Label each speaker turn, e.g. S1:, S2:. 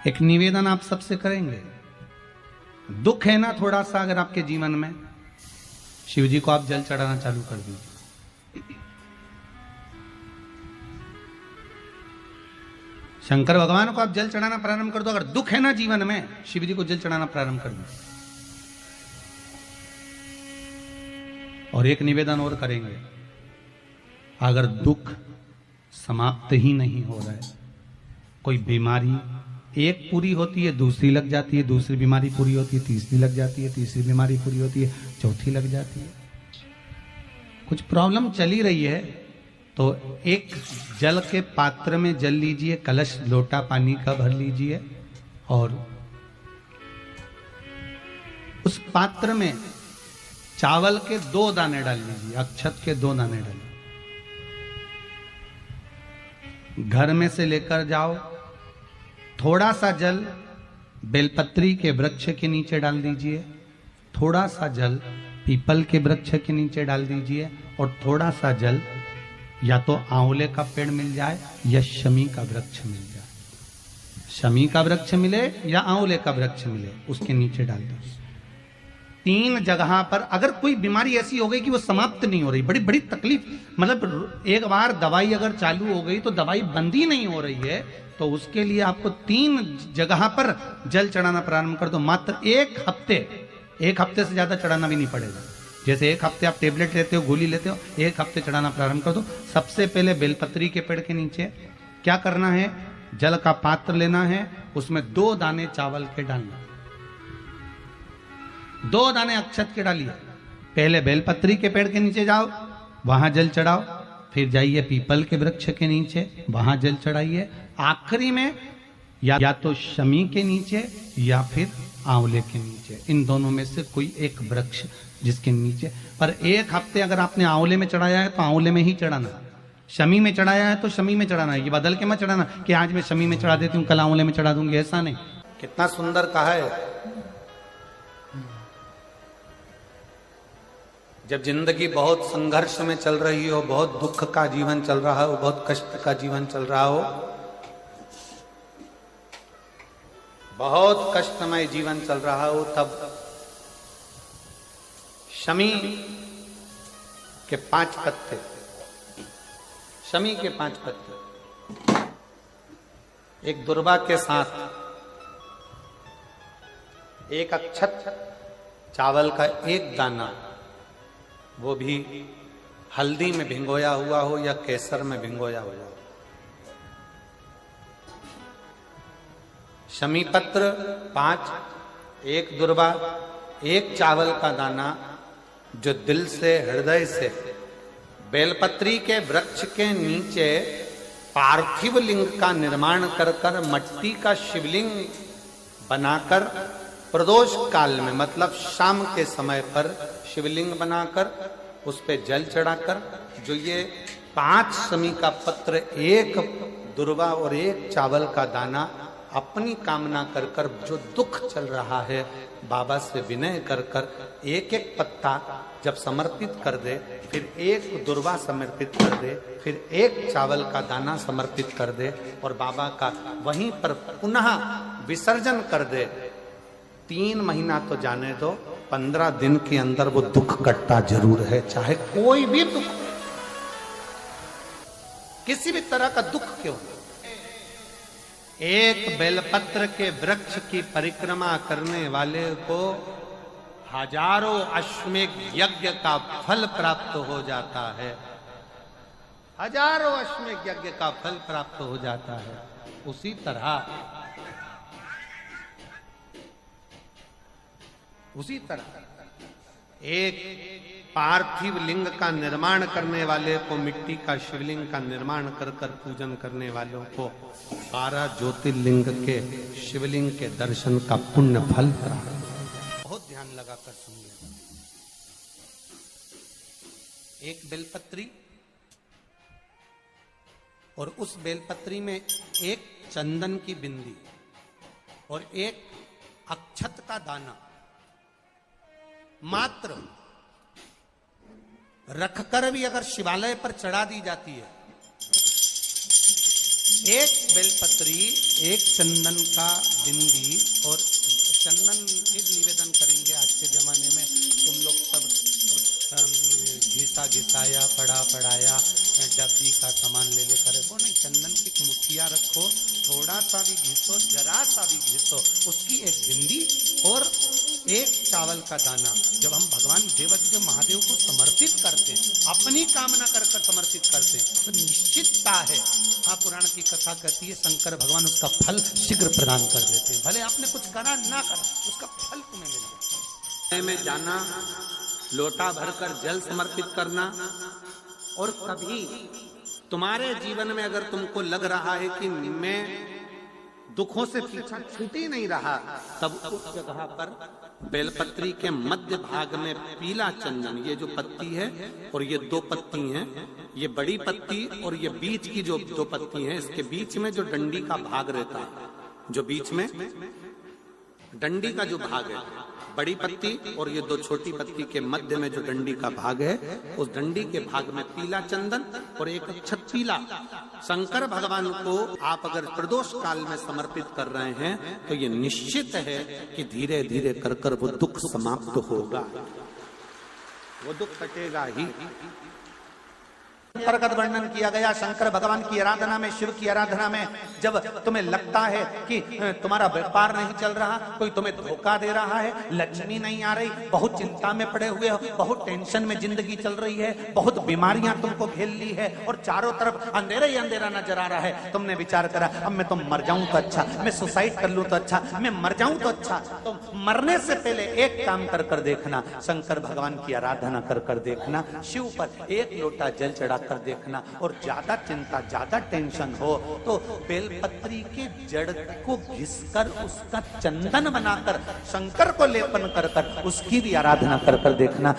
S1: एक निवेदन आप सबसे करेंगे। दुख है ना थोड़ा सा अगर आपके जीवन में, शिव जी को आप जल चढ़ाना चालू कर दीजिए। शंकर भगवान को आप जल चढ़ाना प्रारंभ कर दो। अगर दुख है ना जीवन में, शिव जी को जल चढ़ाना प्रारंभ कर दो। और एक निवेदन और करेंगे, अगर दुख समाप्त ही नहीं हो रहा है, कोई बीमारी एक पूरी होती है दूसरी लग जाती है, दूसरी बीमारी पूरी होती है तीसरी लग जाती है, तीसरी बीमारी पूरी होती है चौथी लग जाती है, कुछ प्रॉब्लम चली रही है, तो एक जल के पात्र में जल लीजिए, कलश लोटा पानी का भर लीजिए और उस पात्र में चावल के 2 दाने डाल लीजिए, अक्षत के 2 दाने डालिए। घर में से लेकर जाओ, थोड़ा सा जल बेलपत्री के वृक्ष के नीचे डाल दीजिए, थोड़ा सा जल पीपल के वृक्ष के नीचे डाल दीजिए और थोड़ा सा जल या तो आंवले का पेड़ मिल जाए या शमी का वृक्ष मिल जाए, शमी का वृक्ष मिले या आंवले का वृक्ष मिले, उसके नीचे डाल दो। 3 जगह पर अगर कोई बीमारी ऐसी हो गई कि वो समाप्त नहीं हो रही, बड़ी बड़ी तकलीफ, मतलब एक बार दवाई अगर चालू हो गई तो दवाई बंद ही नहीं हो रही है, तो उसके लिए आपको 3 जगह पर जल चढ़ाना प्रारंभ कर दो। मात्र एक हफ्ते से ज्यादा चढ़ाना भी नहीं पड़ेगा। जैसे एक हफ्ते आप टेबलेट लेते हो, गोली लेते हो, एक हफ्ते चढ़ाना प्रारंभ कर दो। सबसे पहले बेलपत्री के पेड़ के नीचे क्या करना है, जल का पात्र लेना है, उसमें 2 दाने चावल के डालना, 2 दाने अक्षत के डालिए। पहले बेलपत्री के पेड़ के नीचे जाओ, वहां जल चढ़ाओ, फिर जाइए पीपल के वृक्ष के नीचे, वहां जल चढ़ाइए, आखिरी में या तो शमी के नीचे या फिर आंवले के नीचे, इन दोनों में से कोई एक वृक्ष जिसके नीचे। पर एक हफ्ते अगर आपने आंवले में चढ़ाया है तो आंवले में ही चढ़ाना, शमी में चढ़ाया है तो शमी में चढ़ाना, ये बदल के मत चढ़ाना कि आज मैं शमी में चढ़ा देती हूँ कल आंवले में चढ़ा दूंगी, ऐसा नहीं। कितना सुंदर कहा है, जब जिंदगी बहुत संघर्ष में चल रही हो, बहुत दुख का जीवन चल रहा हो, बहुत कष्ट का जीवन चल रहा हो, बहुत कष्टमय जीवन चल रहा हो, तब शमी के 5 पत्ते, शमी के 5 पत्ते, एक दुर्वा के साथ एक अक्षत चावल का 1 दाना, वो भी हल्दी में भिंगोया हुआ हो या केसर में भिंगोया हुआ हो, शमी पत्र 5, 1 दुर्वा, 1 चावल का दाना, जो दिल से हृदय से बेलपत्री के वृक्ष के नीचे पार्थिव लिंग का निर्माण कर कर मट्टी का शिवलिंग बनाकर प्रदोष काल में, मतलब शाम के समय पर शिवलिंग बनाकर उस पे जल चढ़ाकर, जो ये 5 शमी का पत्र, 1 दुर्वा और 1 चावल का दाना, अपनी कामना कर कर जो दुख चल रहा है बाबा से विनय कर कर एक एक पत्ता जब समर्पित कर दे, फिर 1 दुर्वा समर्पित कर दे, फिर 1 चावल का दाना समर्पित कर दे और बाबा का वहीं पर पुनः विसर्जन कर दे, 3 महीना तो जाने दो, 15 दिन के अंदर वो दुख कटता जरूर है, चाहे कोई भी दुख, किसी भी तरह का दुख क्यों। एक बेलपत्र के वृक्ष की परिक्रमा करने वाले को हजारों अश्वमेघ यज्ञ का फल प्राप्त हो जाता है, हजारों अश्वमेघ यज्ञ का फल प्राप्त हो जाता है। उसी तरह एक पार्थिव लिंग का निर्माण करने वाले को, मिट्टी का शिवलिंग का निर्माण कर कर पूजन करने वालों को 12 ज्योतिर्लिंग के शिवलिंग के दर्शन का पुण्य फल प्राप्त। बहुत ध्यान लगाकर सुनिए। एक बेलपत्री और उस बेलपत्री में 1 चंदन की बिंदी और 1 अक्षत का दाना मात्र रखकर भी अगर शिवालय पर चढ़ा दी जाती है एक बेलपत्री, एक चंदन का बिंदी, और चंदन फिर निवेदन करेंगे। आज के जमाने में तुम लोग सब घिसा घिसाया, पढ़ाया, डब्बी का सामान ले लेकर, वो नहीं, चंदन की एक मुठिया रखो, थोड़ा सा भी घिसो, जरा सा भी घिसो, उसकी एक बिंदी और एक चावल का दाना। जब हम भगवान देवादिदेव महादेव को समर्पित करते, अपनी कामना कर समर्पित करते, तो निश्चितता है, पुराण की कथा कहती है, शंकर भगवान उसका फल शीघ्र प्रदान कर देते हैं। भले आपने कुछ करा ना करा, उसका फल तुम्हें मिल जाता है। में जाना, लोटा भरकर जल समर्पित करना, और कभी तुम्हारे जीवन में अगर तुमको लग रहा है कि मैं दुखों से पीछा छूट ही नहीं रहा, तब उस जगह पर बेलपत्री के मध्य भाग में पीला चंदन, ये जो पत्ती है और ये दो पत्ती हैं, ये बड़ी पत्ती और ये बीच की जो दो पत्ती है, इसके बीच में जो डंडी का भाग रहता है, जो बीच में डंडी का जो भाग है, बड़ी पत्ती और ये दो छोटी पत्ती के मध्य में जो डंडी का भाग है, उस डंडी के भाग में पीला चंदन और एक अक्षत पीला शंकर भगवान को आप अगर प्रदोष काल में समर्पित कर रहे हैं, तो ये निश्चित है कि धीरे धीरे कर कर वो दुख समाप्त होगा, वो दुख कटेगा ही। प्रगट वर्णन किया गया शंकर भगवान की आराधना में, शिव की आराधना में। जब तुम्हें लगता है कि तुम्हारा व्यापार नहीं चल रहा, कोई तुम्हें धोखा दे रहा है, लक्ष्मी नहीं आ रही, बहुत चिंता में पड़े हुए हो, बहुत टेंशन में जिंदगी चल रही है, बहुत बीमारियां तुमको घेर ली है और चारों तरफ अंधेरा ही अंधेरा नजर आ रहा है, तुमने विचार करा अब मैं तो मर जाऊं तो अच्छा, मैं सुसाइड कर लूं तो अच्छा, मैं मर जाऊं तो अच्छा, तो मरने से पहले एक काम कर देखना, शंकर भगवान की आराधना कर देखना, शिव पर एक लोटा जल चढ़ा कर देखना, और ज्यादा चिंता, ज्यादा टेंशन हो तो बेलपत्री के जड़ को घिसकर उसका चंदन बनाकर शंकर को लेपन कर उसकी भी आराधना कर देखना।